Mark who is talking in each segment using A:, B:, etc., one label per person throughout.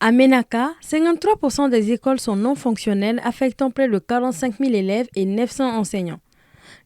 A: À Ménaka, 53% des écoles sont non fonctionnelles, affectant près de 45 000 élèves et 900 enseignants.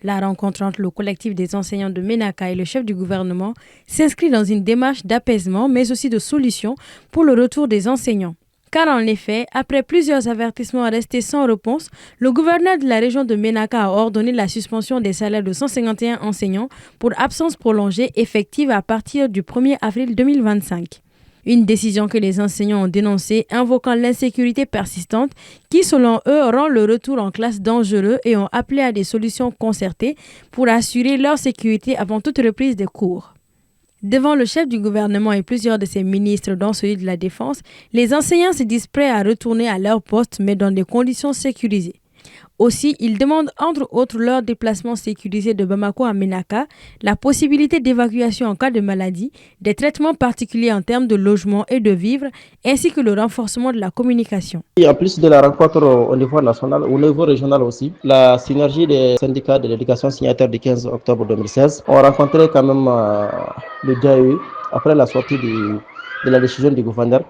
A: La rencontre entre le collectif des enseignants de Ménaka et le chef du gouvernement s'inscrit dans une démarche d'apaisement, mais aussi de solution pour le retour des enseignants. Car en effet, après plusieurs avertissements restés sans réponse, le gouverneur de la région de Ménaka a ordonné la suspension des salaires de 151 enseignants pour absence prolongée effective à partir du 1er avril 2025. Une décision que les enseignants ont dénoncée, invoquant l'insécurité persistante qui, selon eux, rend le retour en classe dangereux et ont appelé à des solutions concertées pour assurer leur sécurité avant toute reprise des cours. Devant le chef du gouvernement et plusieurs de ses ministres, dont celui de la Défense, les enseignants se disent prêts à retourner à leur poste, mais dans des conditions sécurisées. Aussi, ils demandent entre autres leur déplacement sécurisé de Bamako à Ménaka, la possibilité d'évacuation en cas de maladie, des traitements particuliers en termes de logement et de vivres, ainsi que le renforcement de la communication.
B: Et en plus de la rencontre au niveau national, au niveau régional aussi, la synergie des syndicats de l'éducation signataires du 15 octobre 2016 ont rencontré quand même le DAE après la sortie de la décision du gouverneur,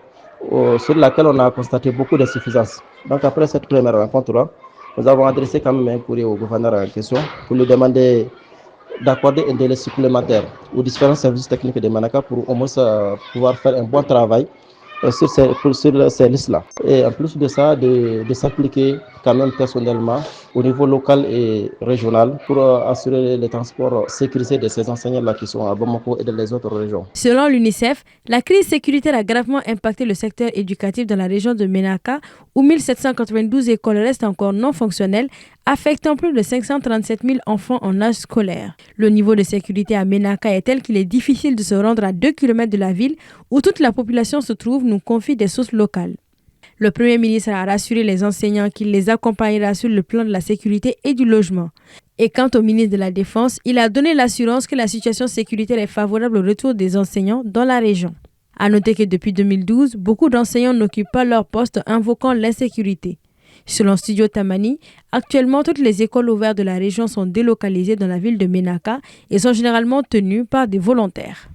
B: sur laquelle on a constaté beaucoup d'insuffisances. Donc après cette première rencontre-là, nous avons adressé quand même un courrier au gouverneur en question pour lui demander d'accorder un délai supplémentaire aux différents services techniques de Ménaka pour au moins pouvoir faire un bon travail sur ces listes-là. Et en plus de ça, de s'appliquer quand même personnellement au niveau local et régional pour assurer le transport sécurisé de ces enseignants-là qui sont à Bamako et dans les autres régions.
A: Selon l'UNICEF, la crise sécuritaire a gravement impacté le secteur éducatif dans la région de Ménaka, où 1792 écoles restent encore non fonctionnelles, affectant plus de 537 000 enfants en âge scolaire. Le niveau de sécurité à Ménaka est tel qu'il est difficile de se rendre à 2 km de la ville où toute la population se trouve, nous confient des sources locales. Le Premier ministre a rassuré les enseignants qu'il les accompagnera sur le plan de la sécurité et du logement. Et quant au ministre de la Défense, il a donné l'assurance que la situation sécuritaire est favorable au retour des enseignants dans la région. À noter que depuis 2012, beaucoup d'enseignants n'occupent pas leur poste, invoquant l'insécurité. Selon Studio Tamani, actuellement toutes les écoles ouvertes de la région sont délocalisées dans la ville de Ménaka et sont généralement tenues par des volontaires.